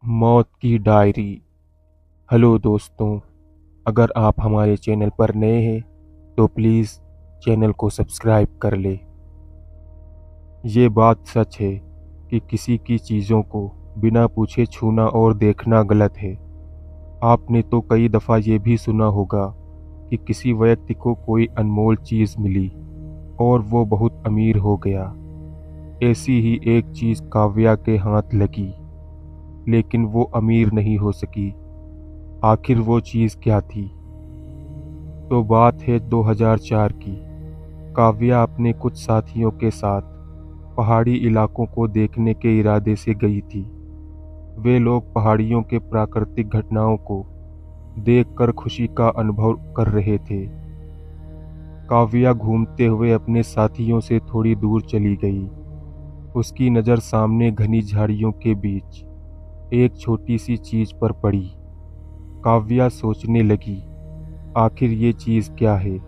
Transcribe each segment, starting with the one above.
मौत की diary. Hello दोस्तों, अगर आप हमारे चैनल पर नए हैं तो प्लीज़ चैनल को सब्सक्राइब कर ले। ये बात सच है कि किसी की चीज़ों को बिना पूछे छूना और देखना गलत है। आपने तो कई दफ़ा ये भी सुना होगा कि किसी व्यक्ति को कोई अनमोल चीज़ मिली और वो बहुत अमीर हो गया। ऐसी ही एक चीज़ काव्या के हाथ लगी, लेकिन वो अमीर नहीं हो सकी। आखिर वो चीज़ क्या थी? तो बात है 2004 की। काव्या अपने कुछ साथियों के साथ पहाड़ी इलाकों को देखने के इरादे से गई थी। वे लोग पहाड़ियों के प्राकृतिक घटनाओं को देखकर खुशी का अनुभव कर रहे थे। काव्या घूमते हुए अपने साथियों से थोड़ी दूर चली गई। उसकी नज़र सामने घनी झाड़ियों के बीच एक छोटी सी चीज पर पड़ी। काव्या सोचने लगी, आखिर ये चीज क्या है,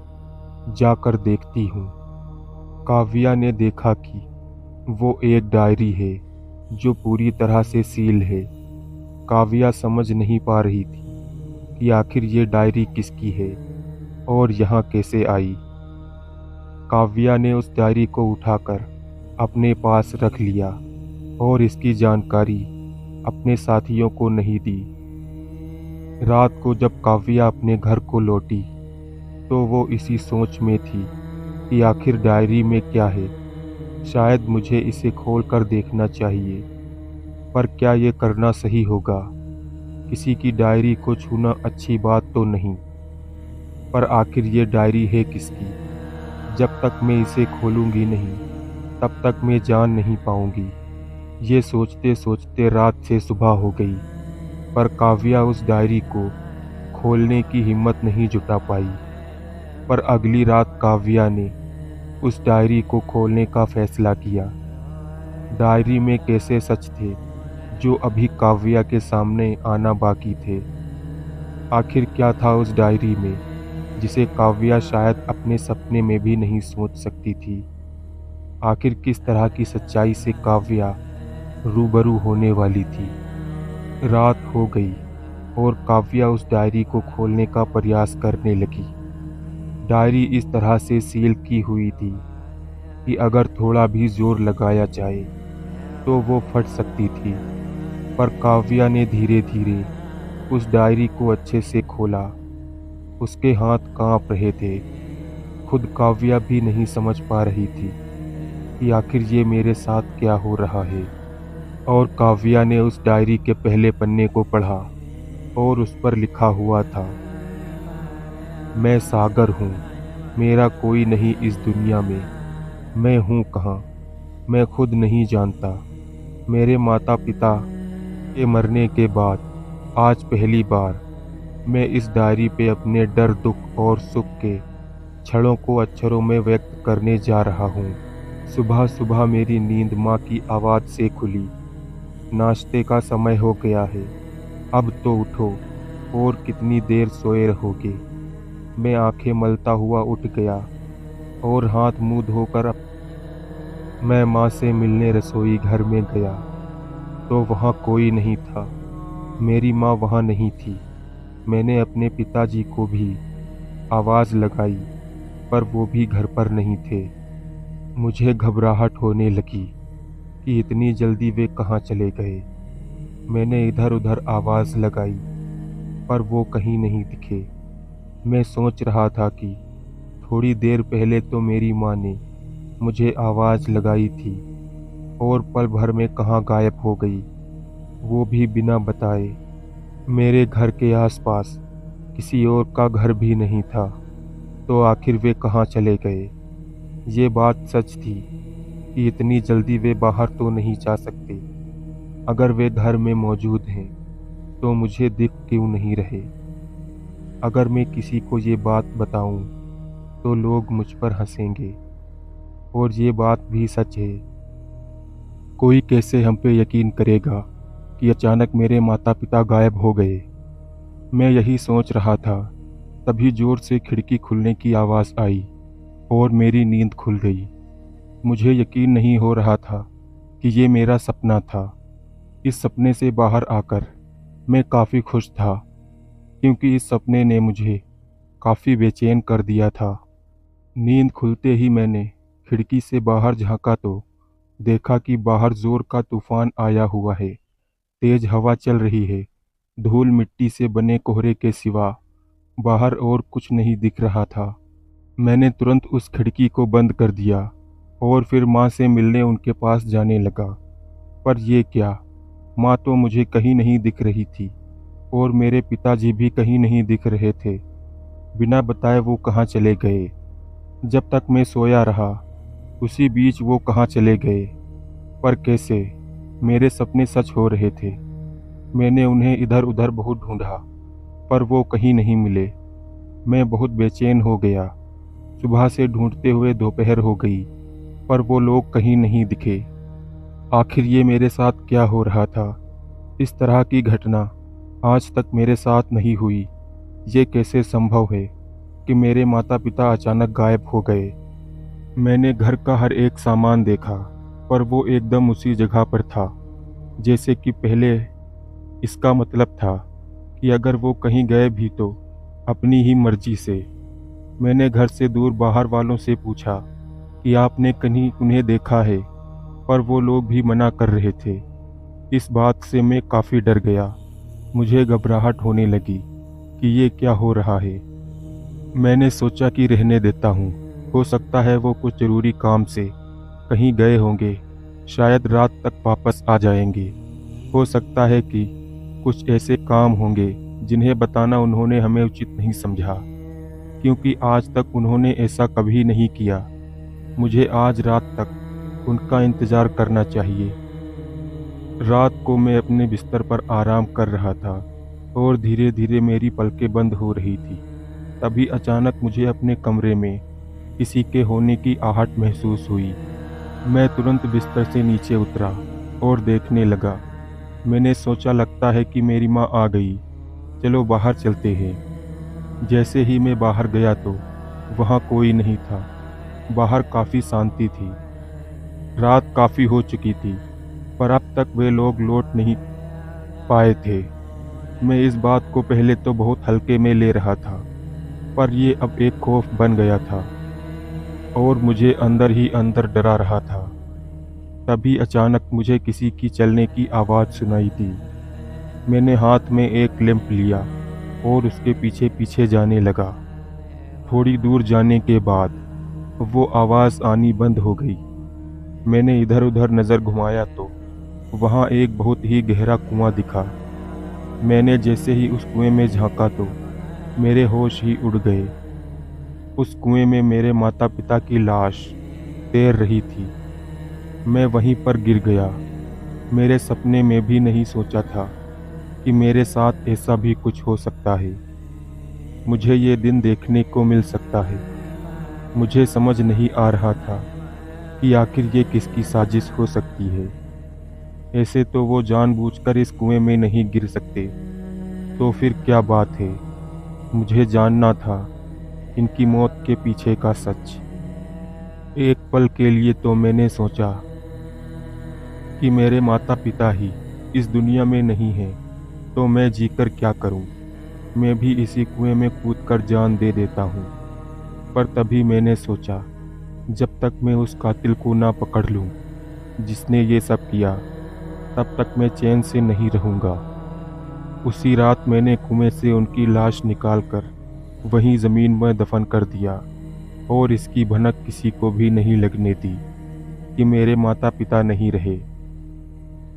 जाकर देखती हूँ। काव्या ने देखा कि वो एक डायरी है जो पूरी तरह से सील है। काव्या समझ नहीं पा रही थी कि आखिर ये डायरी किसकी है और यहाँ कैसे आई। काव्या ने उस डायरी को उठाकर अपने पास रख लिया और इसकी जानकारी अपने साथियों को नहीं दी। रात को जब काव्या अपने घर को लौटी तो वो इसी सोच में थी कि आखिर डायरी में क्या है। शायद मुझे इसे खोलकर देखना चाहिए, पर क्या ये करना सही होगा? किसी की डायरी को छूना अच्छी बात तो नहीं, पर आखिर ये डायरी है किसकी? जब तक मैं इसे खोलूंगी नहीं, तब तक मैं जान नहीं पाऊंगी। ये सोचते सोचते रात से सुबह हो गई, पर काव्या उस डायरी को खोलने की हिम्मत नहीं जुटा पाई। पर अगली रात काव्या ने उस डायरी को खोलने का फैसला किया। डायरी में कैसे सच थे जो अभी काव्या के सामने आना बाकी थे। आखिर क्या था उस डायरी में जिसे काव्या शायद अपने सपने में भी नहीं सोच सकती थी। आखिर किस तरह की सच्चाई से काव्या रूबरू होने वाली थी। रात हो गई और काव्या उस डायरी को खोलने का प्रयास करने लगी। डायरी इस तरह से सील की हुई थी कि अगर थोड़ा भी जोर लगाया जाए तो वो फट सकती थी। पर काव्या ने धीरे धीरे उस डायरी को अच्छे से खोला। उसके हाथ कांप रहे थे। खुद काव्या भी नहीं समझ पा रही थी कि आखिर ये मेरे साथ क्या हो रहा है। और काव्या ने उस डायरी के पहले पन्ने को पढ़ा और उस पर लिखा हुआ था, मैं सागर हूँ, मेरा कोई नहीं इस दुनिया में। मैं हूँ कहाँ, मैं खुद नहीं जानता। मेरे माता पिता के मरने के बाद आज पहली बार मैं इस डायरी पे अपने डर, दुख और सुख के क्षणों को अक्षरों में व्यक्त करने जा रहा हूँ। सुबह सुबह मेरी नींद माँ की आवाज़ से खुली। नाश्ते का समय हो गया है, अब तो उठो, और कितनी देर सोए रहोगे। मैं आंखें मलता हुआ उठ गया और हाथ मुंह धोकर मैं माँ से मिलने रसोई घर में गया तो वहाँ कोई नहीं था। मेरी माँ वहाँ नहीं थी। मैंने अपने पिताजी को भी आवाज़ लगाई, पर वो भी घर पर नहीं थे। मुझे घबराहट होने लगी कि इतनी जल्दी वे कहाँ चले गए। मैंने इधर उधर आवाज़ लगाई, पर वो कहीं नहीं दिखे। मैं सोच रहा था कि थोड़ी देर पहले तो मेरी माँ ने मुझे आवाज़ लगाई थी और पल भर में कहाँ गायब हो गई, वो भी बिना बताए। मेरे घर के आसपास किसी और का घर भी नहीं था, तो आखिर वे कहाँ चले गए? ये बात सच थी कि इतनी जल्दी वे बाहर तो नहीं जा सकते। अगर वे घर में मौजूद हैं तो मुझे दिख क्यों नहीं रहे? अगर मैं किसी को ये बात बताऊं तो लोग मुझ पर हंसेंगे, और ये बात भी सच है। कोई कैसे हम पे यकीन करेगा कि अचानक मेरे माता पिता गायब हो गए? मैं यही सोच रहा था तभी जोर से खिड़की खुलने की आवाज़ आई और मेरी नींद खुल गई। मुझे यकीन नहीं हो रहा था कि ये मेरा सपना था। इस सपने से बाहर आकर मैं काफ़ी खुश था, क्योंकि इस सपने ने मुझे काफ़ी बेचैन कर दिया था। नींद खुलते ही मैंने खिड़की से बाहर झांका तो देखा कि बाहर जोर का तूफान आया हुआ है। तेज हवा चल रही है। धूल मिट्टी से बने कोहरे के सिवा बाहर और कुछ नहीं दिख रहा था। मैंने तुरंत उस खिड़की को बंद कर दिया और फिर माँ से मिलने उनके पास जाने लगा। पर ये क्या, माँ तो मुझे कहीं नहीं दिख रही थी और मेरे पिताजी भी कहीं नहीं दिख रहे थे। बिना बताए वो कहाँ चले गए। जब तक मैं सोया रहा, उसी बीच वो कहाँ चले गए। पर कैसे? मेरे सपने सच हो रहे थे। मैंने उन्हें इधर उधर बहुत ढूंढा, पर वो कहीं नहीं मिले। मैं बहुत बेचैन हो गया। सुबह से ढूंढते हुए दोपहर हो गई, पर वो लोग कहीं नहीं दिखे। आखिर ये मेरे साथ क्या हो रहा था? इस तरह की घटना आज तक मेरे साथ नहीं हुई। ये कैसे संभव है कि मेरे माता पिता अचानक गायब हो गए? मैंने घर का हर एक सामान देखा, पर वो एकदम उसी जगह पर था जैसे कि पहले। इसका मतलब था कि अगर वो कहीं गए भी तो अपनी ही मर्जी से। मैंने घर से दूर बाहर वालों से पूछा कि आपने कहीं उन्हें देखा है, पर वो लोग भी मना कर रहे थे। इस बात से मैं काफ़ी डर गया। मुझे घबराहट होने लगी कि ये क्या हो रहा है। मैंने सोचा कि रहने देता हूँ। हो सकता है वो कुछ ज़रूरी काम से कहीं गए होंगे, शायद रात तक वापस आ जाएंगे। हो सकता है कि कुछ ऐसे काम होंगे जिन्हें बताना उन्होंने हमें उचित नहीं समझा, क्योंकि आज तक उन्होंने ऐसा कभी नहीं किया। मुझे आज रात तक उनका इंतज़ार करना चाहिए। रात को मैं अपने बिस्तर पर आराम कर रहा था और धीरे धीरे मेरी पलकें बंद हो रही थी। तभी अचानक मुझे अपने कमरे में किसी के होने की आहट महसूस हुई। मैं तुरंत बिस्तर से नीचे उतरा और देखने लगा। मैंने सोचा लगता है कि मेरी माँ आ गई, चलो बाहर चलते हैं। जैसे ही मैं बाहर गया तो वहाँ कोई नहीं था। बाहर काफ़ी शांति थी। रात काफ़ी हो चुकी थी, पर अब तक वे लोग लौट नहीं पाए थे। मैं इस बात को पहले तो बहुत हल्के में ले रहा था, पर ये अब एक खौफ बन गया था और मुझे अंदर ही अंदर डरा रहा था। तभी अचानक मुझे किसी की चलने की आवाज़ सुनाई दी। मैंने हाथ में एक लैंप लिया और उसके पीछे पीछे जाने लगा। थोड़ी दूर जाने के बाद वो आवाज़ आनी बंद हो गई। मैंने इधर उधर नज़र घुमाया तो वहाँ एक बहुत ही गहरा कुआं दिखा। मैंने जैसे ही उस कुएं में झांका तो मेरे होश ही उड़ गए। उस कुएं में मेरे माता पिता की लाश तैर रही थी। मैं वहीं पर गिर गया। मेरे सपने में भी नहीं सोचा था कि मेरे साथ ऐसा भी कुछ हो सकता है। मुझे ये दिन देखने को मिल सकता है। मुझे समझ नहीं आ रहा था कि आखिर ये किसकी साजिश हो सकती है। ऐसे तो वो जानबूझकर इस कुएं में नहीं गिर सकते, तो फिर क्या बात है? मुझे जानना था इनकी मौत के पीछे का सच। एक पल के लिए तो मैंने सोचा कि मेरे माता पिता ही इस दुनिया में नहीं हैं, तो मैं जीकर क्या करूं? मैं भी इसी कुएं में कूदकर जान दे देता हूं। पर तभी मैंने सोचा, जब तक मैं उस कातिल को ना पकड़ लूं जिसने ये सब किया, तब तक मैं चैन से नहीं रहूंगा। उसी रात मैंने कुएं से उनकी लाश निकालकर वहीं ज़मीन में दफन कर दिया और इसकी भनक किसी को भी नहीं लगने दी कि मेरे माता पिता नहीं रहे।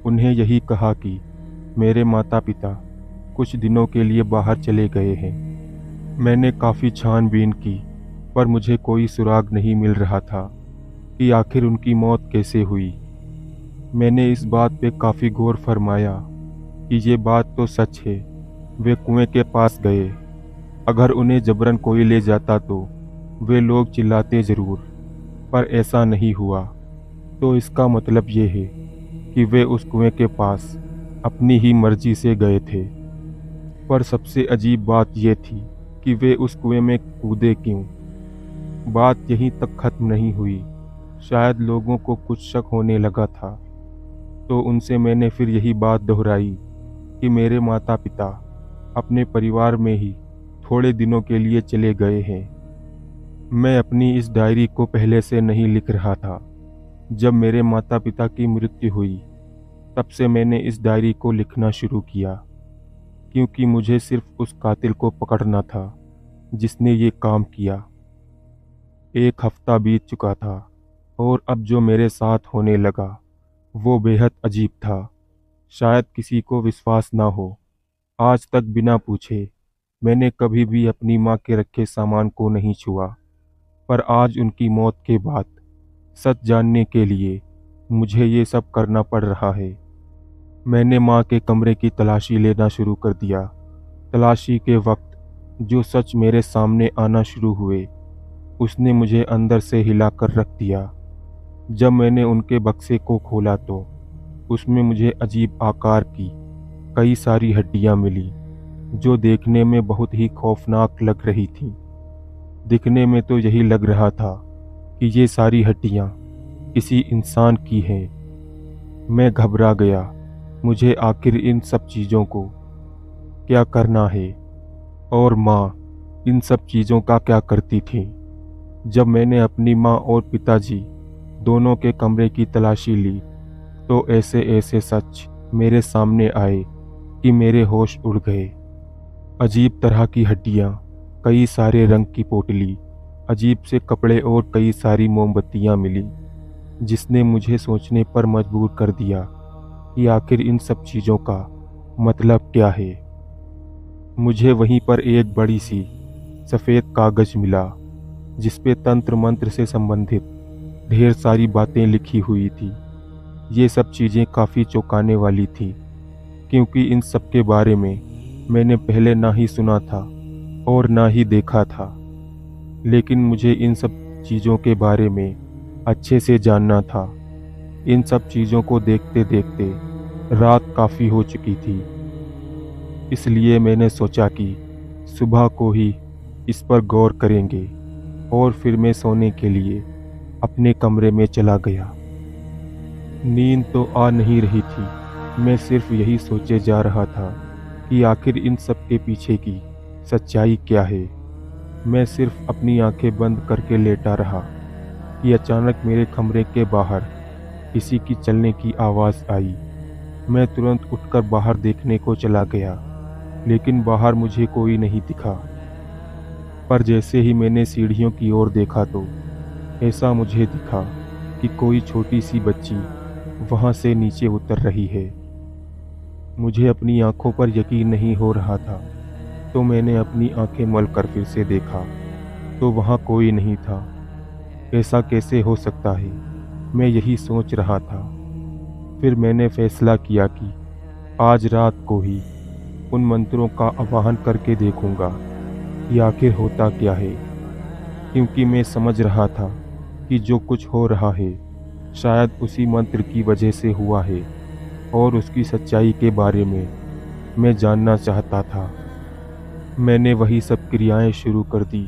उन्हें यही कहा कि मेरे माता पिता कुछ दिनों के लिए बाहर चले गए हैं। मैंने काफ़ी छानबीन की, पर मुझे कोई सुराग नहीं मिल रहा था कि आखिर उनकी मौत कैसे हुई। मैंने इस बात पे काफ़ी गौर फरमाया कि ये बात तो सच है, वे कुएं के पास गए। अगर उन्हें जबरन कोई ले जाता तो वे लोग चिल्लाते ज़रूर, पर ऐसा नहीं हुआ। तो इसका मतलब ये है कि वे उस कुएं के पास अपनी ही मर्जी से गए थे। पर सबसे अजीब बात ये थी कि वे उस कुएं में कूदे क्यों। बात यहीं तक खत्म नहीं हुई। शायद लोगों को कुछ शक होने लगा था, तो उनसे मैंने फिर यही बात दोहराई कि मेरे माता पिता अपने परिवार में ही थोड़े दिनों के लिए चले गए हैं। मैं अपनी इस डायरी को पहले से नहीं लिख रहा था। जब मेरे माता पिता की मृत्यु हुई, तब से मैंने इस डायरी को लिखना शुरू किया, क्योंकि मुझे सिर्फ उस कातिल को पकड़ना था जिसने ये काम किया। एक हफ्ता बीत चुका था और अब जो मेरे साथ होने लगा वो बेहद अजीब था। शायद किसी को विश्वास ना हो, आज तक बिना पूछे मैंने कभी भी अपनी माँ के रखे सामान को नहीं छुआ, पर आज उनकी मौत के बाद सच जानने के लिए मुझे ये सब करना पड़ रहा है। मैंने माँ के कमरे की तलाशी लेना शुरू कर दिया। तलाशी के वक्त जो सच मेरे सामने आना शुरू हुए, उसने मुझे अंदर से हिलाकर रख दिया। जब मैंने उनके बक्से को खोला तो उसमें मुझे अजीब आकार की कई सारी हड्डियां मिली, जो देखने में बहुत ही खौफनाक लग रही थीं। दिखने में तो यही लग रहा था कि ये सारी हड्डियां किसी इंसान की हैं। मैं घबरा गया। मुझे आखिर इन सब चीज़ों को क्या करना है, और माँ इन सब चीज़ों का क्या करती थी। जब मैंने अपनी माँ और पिताजी दोनों के कमरे की तलाशी ली, तो ऐसे ऐसे सच मेरे सामने आए कि मेरे होश उड़ गए। अजीब तरह की हड्डियाँ, कई सारे रंग की पोटली, अजीब से कपड़े और कई सारी मोमबत्तियाँ मिली, जिसने मुझे सोचने पर मजबूर कर दिया कि आखिर इन सब चीज़ों का मतलब क्या है। मुझे वहीं पर एक बड़ी सी सफ़ेद कागज़ मिला, जिस पे तंत्र मंत्र से संबंधित ढेर सारी बातें लिखी हुई थी। ये सब चीज़ें काफ़ी चौंकाने वाली थी, क्योंकि इन सब के बारे में मैंने पहले ना ही सुना था और ना ही देखा था। लेकिन मुझे इन सब चीज़ों के बारे में अच्छे से जानना था। इन सब चीज़ों को देखते देखते रात काफ़ी हो चुकी थी, इसलिए मैंने सोचा कि सुबह को ही इस पर गौर करेंगे, और फिर मैं सोने के लिए अपने कमरे में चला गया। नींद तो आ नहीं रही थी। मैं सिर्फ यही सोचे जा रहा था कि आखिर इन सब के पीछे की सच्चाई क्या है। मैं सिर्फ अपनी आंखें बंद करके लेटा रहा कि अचानक मेरे कमरे के बाहर किसी की चलने की आवाज़ आई। मैं तुरंत उठकर बाहर देखने को चला गया, लेकिन बाहर मुझे कोई नहीं दिखा। पर जैसे ही मैंने सीढ़ियों की ओर देखा तो ऐसा मुझे दिखा कि कोई छोटी सी बच्ची वहाँ से नीचे उतर रही है। मुझे अपनी आंखों पर यकीन नहीं हो रहा था, तो मैंने अपनी आंखें मल कर फिर से देखा तो वहाँ कोई नहीं था। ऐसा कैसे हो सकता है, मैं यही सोच रहा था। फिर मैंने फैसला किया कि आज रात को ही उन मंत्रों का आवाहन करके देखूंगा कि आखिर होता क्या है, क्योंकि मैं समझ रहा था कि जो कुछ हो रहा है शायद उसी मंत्र की वजह से हुआ है, और उसकी सच्चाई के बारे में मैं जानना चाहता था। मैंने वही सब क्रियाएं शुरू कर दी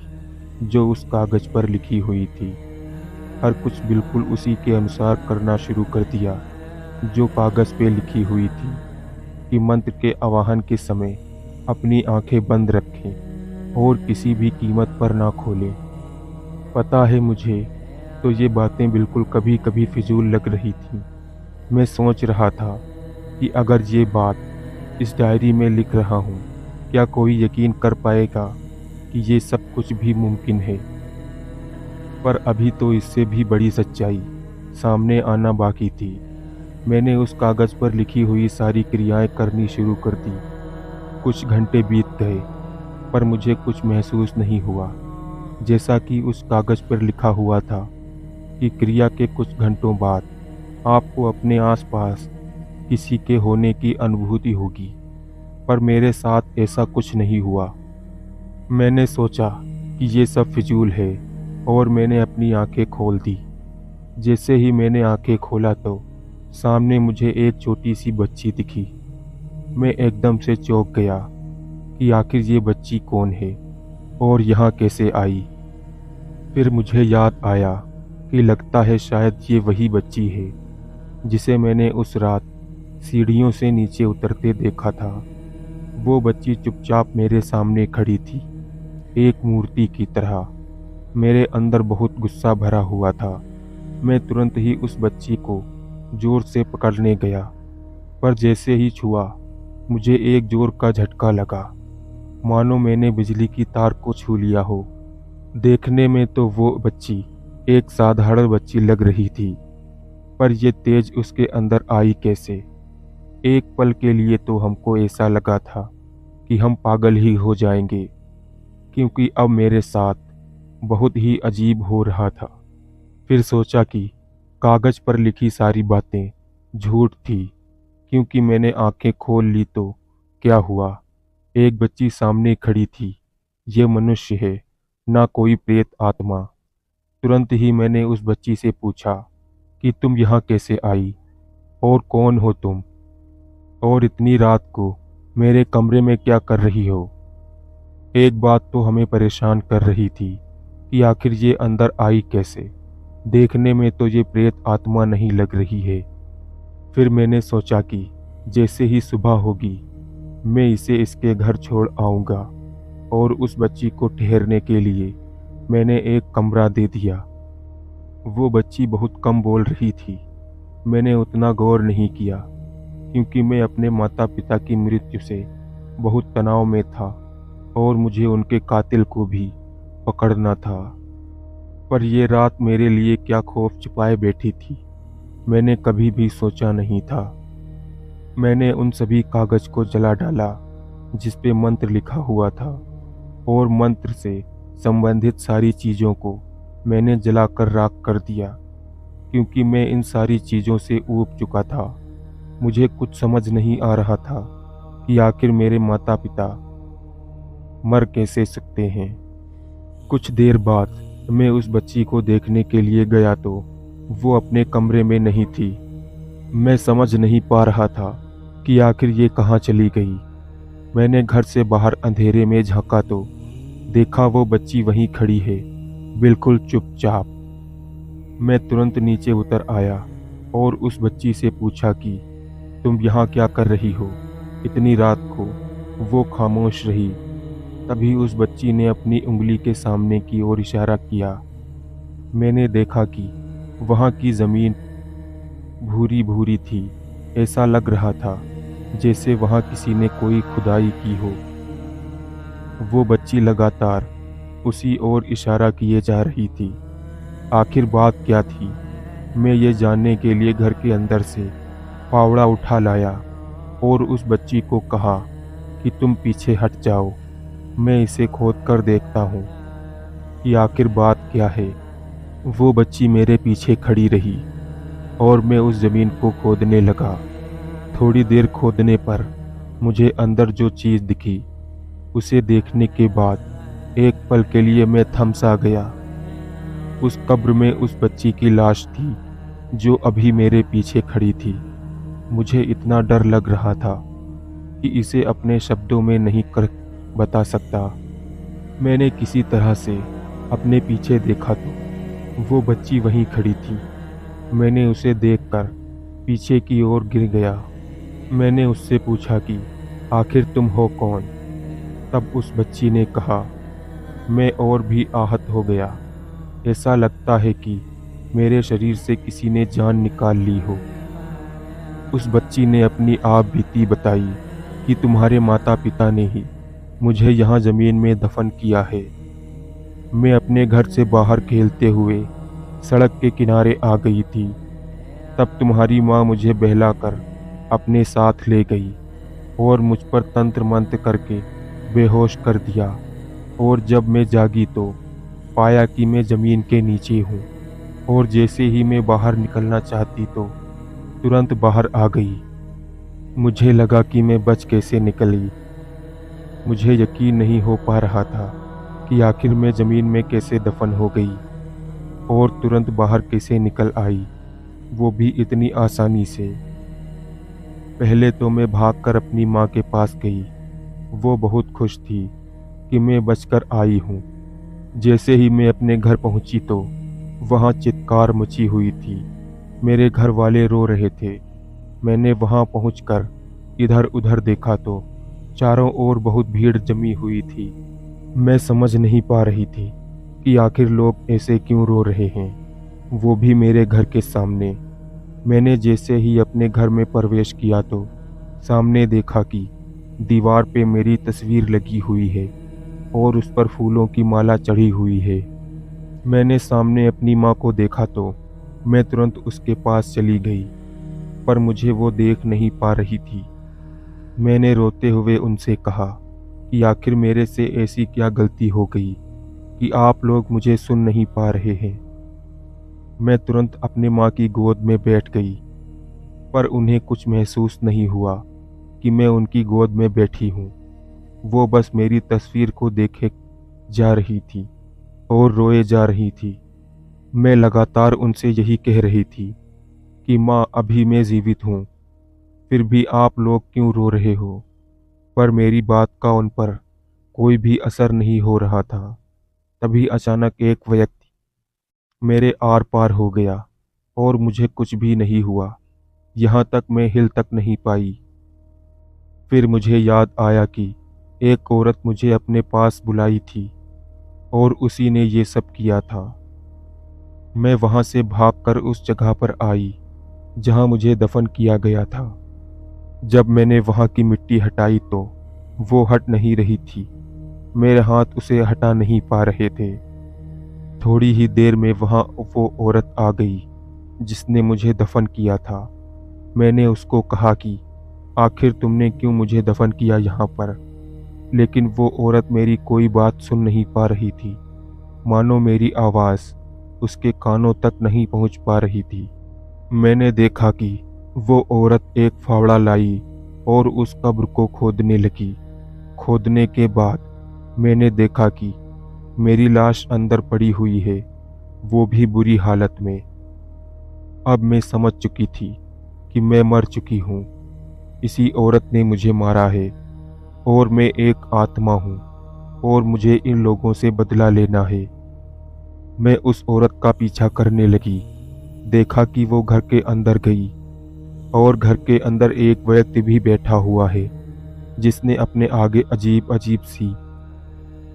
जो उस कागज़ पर लिखी हुई थी। हर कुछ बिल्कुल उसी के अनुसार करना शुरू कर दिया जो कागज़ पे लिखी हुई थी, कि मंत्र के आवाहन के समय अपनी आंखें बंद रखें और किसी भी कीमत पर ना खोलें। पता है, मुझे तो ये बातें बिल्कुल कभी कभी फिजूल लग रही थी। मैं सोच रहा था कि अगर ये बात इस डायरी में लिख रहा हूँ, क्या कोई यकीन कर पाएगा कि ये सब कुछ भी मुमकिन है। पर अभी तो इससे भी बड़ी सच्चाई सामने आना बाकी थी। मैंने उस कागज़ पर लिखी हुई सारी क्रियाएं करनी शुरू कर दी। कुछ घंटे बीत गए, पर मुझे कुछ महसूस नहीं हुआ। जैसा कि उस कागज़ पर लिखा हुआ था कि क्रिया के कुछ घंटों बाद आपको अपने आसपास किसी के होने की अनुभूति होगी, पर मेरे साथ ऐसा कुछ नहीं हुआ। मैंने सोचा कि ये सब फिजूल है और मैंने अपनी आंखें खोल दी। जैसे ही मैंने आंखें खोला तो सामने मुझे एक छोटी सी बच्ची दिखी। मैं एकदम से चौंक गया कि आखिर ये बच्ची कौन है। और यहाँ कैसे आई। फिर मुझे याद आया कि लगता है शायद ये वही बच्ची है जिसे मैंने उस रात सीढ़ियों से नीचे उतरते देखा था। वो बच्ची चुपचाप मेरे सामने खड़ी थी, एक मूर्ति की तरह। मेरे अंदर बहुत गुस्सा भरा हुआ था। मैं तुरंत ही उस बच्ची को जोर से पकड़ने गया, पर जैसे ही छुआ मुझे एक जोर का झटका लगा, मानो मैंने बिजली की तार को छू लिया हो। देखने में तो वो बच्ची एक साधारण बच्ची लग रही थी, पर यह तेज उसके अंदर आई कैसे। एक पल के लिए तो हमको ऐसा लगा था कि हम पागल ही हो जाएंगे, क्योंकि अब मेरे साथ बहुत ही अजीब हो रहा था। फिर सोचा कि कागज पर लिखी सारी बातें झूठ थी, क्योंकि मैंने आंखें खोल ली तो क्या हुआ, एक बच्ची सामने खड़ी थी। ये मनुष्य है, ना कोई प्रेत आत्मा। तुरंत ही मैंने उस बच्ची से पूछा कि तुम यहाँ कैसे आई और कौन हो तुम, और इतनी रात को मेरे कमरे में क्या कर रही हो। एक बात तो हमें परेशान कर रही थी कि आखिर ये अंदर आई कैसे। देखने में तो ये प्रेत आत्मा नहीं लग रही है। फिर मैंने सोचा कि जैसे ही सुबह होगी मैं इसे इसके घर छोड़ आऊँगा, और उस बच्ची को ठहरने के लिए मैंने एक कमरा दे दिया। वो बच्ची बहुत कम बोल रही थी। मैंने उतना गौर नहीं किया, क्योंकि मैं अपने माता पिता की मृत्यु से बहुत तनाव में था और मुझे उनके कातिल को भी पकड़ना था। पर यह रात मेरे लिए क्या खौफ छिपाए बैठी थी, मैंने कभी भी सोचा नहीं था। मैंने उन सभी कागज को जला डाला जिस पे मंत्र लिखा हुआ था, और मंत्र से संबंधित सारी चीज़ों को मैंने जलाकर राख कर दिया, क्योंकि मैं इन सारी चीज़ों से ऊब चुका था। मुझे कुछ समझ नहीं आ रहा था कि आखिर मेरे माता पिता मर कैसे सकते हैं। कुछ देर बाद मैं उस बच्ची को देखने के लिए गया तो वो अपने कमरे में नहीं थी। मैं समझ नहीं पा रहा था कि आखिर ये कहाँ चली गई। मैंने घर से बाहर अंधेरे में झांका तो देखा वो बच्ची वहीं खड़ी है, बिल्कुल चुपचाप। मैं तुरंत नीचे उतर आया और उस बच्ची से पूछा कि तुम यहाँ क्या कर रही हो इतनी रात को। वो खामोश रही। तभी उस बच्ची ने अपनी उंगली के सामने की ओर इशारा किया। मैंने देखा कि वहाँ की ज़मीन भूरी भूरी थी। ऐसा लग रहा था जैसे वहाँ किसी ने कोई खुदाई की हो। वो बच्ची लगातार उसी ओर इशारा किए जा रही थी। आखिर बात क्या थी, मैं ये जानने के लिए घर के अंदर से फावड़ा उठा लाया और उस बच्ची को कहा कि तुम पीछे हट जाओ, मैं इसे खोद कर देखता हूँ कि आखिर बात क्या है। वो बच्ची मेरे पीछे खड़ी रही और मैं उस ज़मीन को खोदने लगा। थोड़ी देर खोदने पर मुझे अंदर जो चीज़ दिखी उसे देखने के बाद एक पल के लिए मैं थम सा गया। उस कब्र में उस बच्ची की लाश थी जो अभी मेरे पीछे खड़ी थी। मुझे इतना डर लग रहा था कि इसे अपने शब्दों में नहीं कर बता सकता। मैंने किसी तरह से अपने पीछे देखा तो वो बच्ची वहीं खड़ी थी। मैंने उसे देखकर पीछे की ओर गिर गया। मैंने उससे पूछा कि आखिर तुम हो कौन। तब उस बच्ची ने कहा, मैं और भी आहत हो गया। ऐसा लगता है कि मेरे शरीर से किसी ने जान निकाल ली हो। उस बच्ची ने अपनी आप बीती बताई कि तुम्हारे माता पिता ने ही मुझे यहाँ ज़मीन में दफन किया है। मैं अपने घर से बाहर खेलते हुए सड़क के किनारे आ गई थी। तब तुम्हारी माँ मुझे बहलाकर अपने साथ ले गई और मुझ पर तंत्र मंत्र करके बेहोश कर दिया। और जब मैं जागी तो पाया कि मैं ज़मीन के नीचे हूँ, और जैसे ही मैं बाहर निकलना चाहती तो तुरंत बाहर आ गई। मुझे लगा कि मैं बच कैसे निकली। मुझे यकीन नहीं हो पा रहा था कि आखिर मैं ज़मीन में कैसे दफन हो गई और तुरंत बाहर कैसे निकल आई, वो भी इतनी आसानी से। पहले तो मैं भागकर अपनी माँ के पास गई। वो बहुत खुश थी कि मैं बचकर आई हूँ। जैसे ही मैं अपने घर पहुंची तो वहाँ चित्कार मची हुई थी। मेरे घर वाले रो रहे थे। मैंने वहाँ पहुंचकर इधर उधर देखा तो चारों ओर बहुत भीड़ जमी हुई थी। मैं समझ नहीं पा रही थी कि आखिर लोग ऐसे क्यों रो रहे हैं, वो भी मेरे घर के सामने। मैंने जैसे ही अपने घर में प्रवेश किया तो सामने देखा कि दीवार पे मेरी तस्वीर लगी हुई है और उस पर फूलों की माला चढ़ी हुई है। मैंने सामने अपनी माँ को देखा तो मैं तुरंत उसके पास चली गई, पर मुझे वो देख नहीं पा रही थी। मैंने रोते हुए उनसे कहा कि आखिर मेरे से ऐसी क्या गलती हो गई कि आप लोग मुझे सुन नहीं पा रहे हैं। मैं तुरंत अपनी माँ की गोद में बैठ गई, पर उन्हें कुछ महसूस नहीं हुआ कि मैं उनकी गोद में बैठी हूँ। वो बस मेरी तस्वीर को देखे जा रही थी और रोए जा रही थी। मैं लगातार उनसे यही कह रही थी कि माँ, अभी मैं जीवित हूँ, फिर भी आप लोग क्यों रो रहे हो। पर मेरी बात का उन पर कोई भी असर नहीं हो रहा था। तभी अचानक एक व्यक्ति मेरे आर पार हो गया और मुझे कुछ भी नहीं हुआ। यहाँ तक मैं हिल तक नहीं पाई। फिर मुझे याद आया कि एक औरत मुझे अपने पास बुलाई थी और उसी ने ये सब किया था। मैं वहाँ से भागकर उस जगह पर आई जहाँ मुझे दफन किया गया था। जब मैंने वहाँ की मिट्टी हटाई तो वो हट नहीं रही थी। मेरे हाथ उसे हटा नहीं पा रहे थे। थोड़ी ही देर में वहाँ वो औरत आ गई जिसने मुझे दफन किया था। मैंने उसको कहा कि आखिर तुमने क्यों मुझे दफन किया यहाँ पर, लेकिन वो औरत मेरी कोई बात सुन नहीं पा रही थी। मानो मेरी आवाज़ उसके कानों तक नहीं पहुँच पा रही थी। मैंने देखा कि वो औरत एक फावड़ा लाई और उस कब्र को खोदने लगी। खोदने के बाद मैंने देखा कि मेरी लाश अंदर पड़ी हुई है, वो भी बुरी हालत में। अब मैं समझ चुकी थी कि मैं मर चुकी हूँ। इसी औरत ने मुझे मारा है और मैं एक आत्मा हूँ और मुझे इन लोगों से बदला लेना है। मैं उस औरत का पीछा करने लगी। देखा कि वो घर के अंदर गई और घर के अंदर एक व्यक्ति भी बैठा हुआ है जिसने अपने आगे अजीब अजीब सी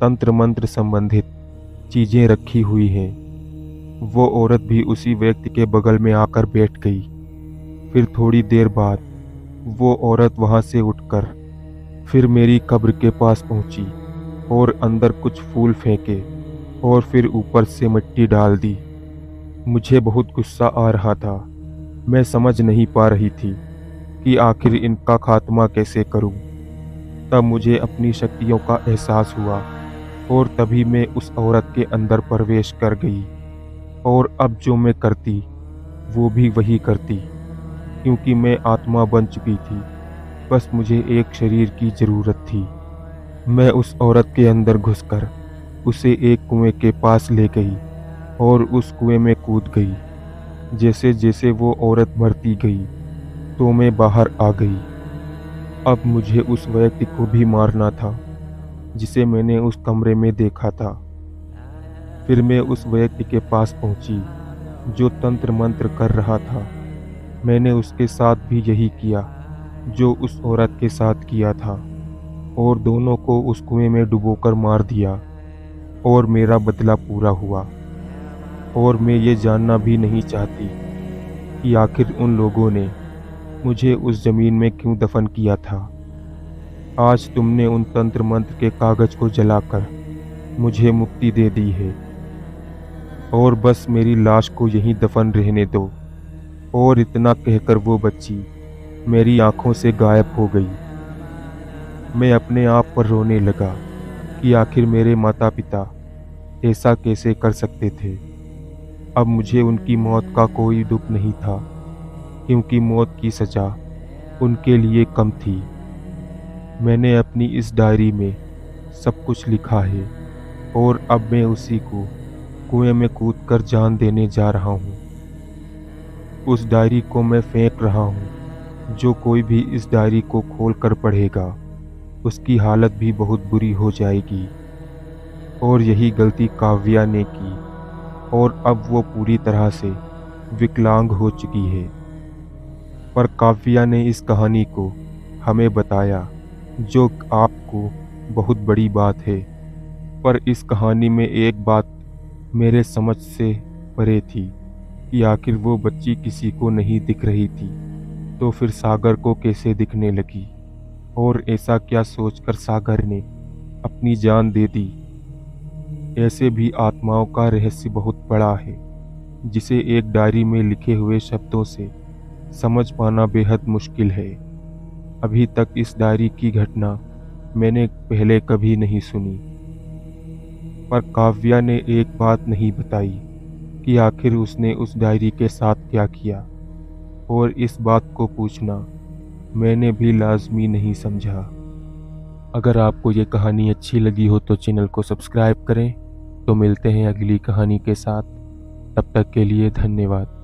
तंत्र मंत्र संबंधित चीजें रखी हुई हैं। वो औरत भी उसी व्यक्ति के बगल में आकर बैठ गई। फिर थोड़ी देर बाद वो औरत वहां से उठकर फिर मेरी कब्र के पास पहुंची और अंदर कुछ फूल फेंके और फिर ऊपर से मिट्टी डाल दी। मुझे बहुत गुस्सा आ रहा था। मैं समझ नहीं पा रही थी कि आखिर इनका खात्मा कैसे करूं। तब मुझे अपनी शक्तियों का एहसास हुआ और तभी मैं उस औरत के अंदर प्रवेश कर गई और अब जो मैं करती वो भी वही करती, क्योंकि मैं आत्मा बन चुकी थी। बस मुझे एक शरीर की ज़रूरत थी। मैं उस औरत के अंदर घुसकर उसे एक कुएं के पास ले गई और उस कुएं में कूद गई। जैसे जैसे वो औरत मरती गई तो मैं बाहर आ गई। अब मुझे उस व्यक्ति को भी मारना था जिसे मैंने उस कमरे में देखा था। फिर मैं उस व्यक्ति के पास पहुंची जो तंत्र मंत्र कर रहा था। मैंने उसके साथ भी यही किया जो उस औरत के साथ किया था और दोनों को उस कुएं में डुबोकर मार दिया और मेरा बदला पूरा हुआ। और मैं ये जानना भी नहीं चाहती कि आखिर उन लोगों ने मुझे उस जमीन में क्यों दफन किया था। आज तुमने उन तंत्र मंत्र के कागज को जलाकर मुझे मुक्ति दे दी है और बस मेरी लाश को यहीं दफन रहने दो। और इतना कहकर वो बच्ची मेरी आंखों से गायब हो गई। मैं अपने आप पर रोने लगा कि आखिर मेरे माता पिता ऐसा कैसे कर सकते थे। अब मुझे उनकी मौत का कोई दुख नहीं था, क्योंकि मौत की सजा उनके लिए कम थी। मैंने अपनी इस डायरी में सब कुछ लिखा है और अब मैं उसी को कुएं में कूदकर जान देने जा रहा हूँ। उस डायरी को मैं फेंक रहा हूँ। जो कोई भी इस डायरी को खोल कर पढ़ेगा उसकी हालत भी बहुत बुरी हो जाएगी। और यही गलती काव्या ने की और अब वो पूरी तरह से विकलांग हो चुकी है। पर काव्या ने इस कहानी को हमें बताया, जो आपको बहुत बड़ी बात है। पर इस कहानी में एक बात मेरे समझ से परे थी कि आखिर वो बच्ची किसी को नहीं दिख रही थी, तो फिर सागर को कैसे दिखने लगी, और ऐसा क्या सोचकर सागर ने अपनी जान दे दी। ऐसे भी आत्माओं का रहस्य बहुत बड़ा है, जिसे एक डायरी में लिखे हुए शब्दों से समझ पाना बेहद मुश्किल है। अभी तक इस डायरी की घटना मैंने पहले कभी नहीं सुनी, पर काव्या ने एक बात नहीं बताई कि आखिर उसने उस डायरी के साथ क्या किया, और इस बात को पूछना मैंने भी लाजमी नहीं समझा। अगर आपको ये कहानी अच्छी लगी हो तो चैनल को सब्सक्राइब करें। तो मिलते हैं अगली कहानी के साथ, तब तक के लिए धन्यवाद।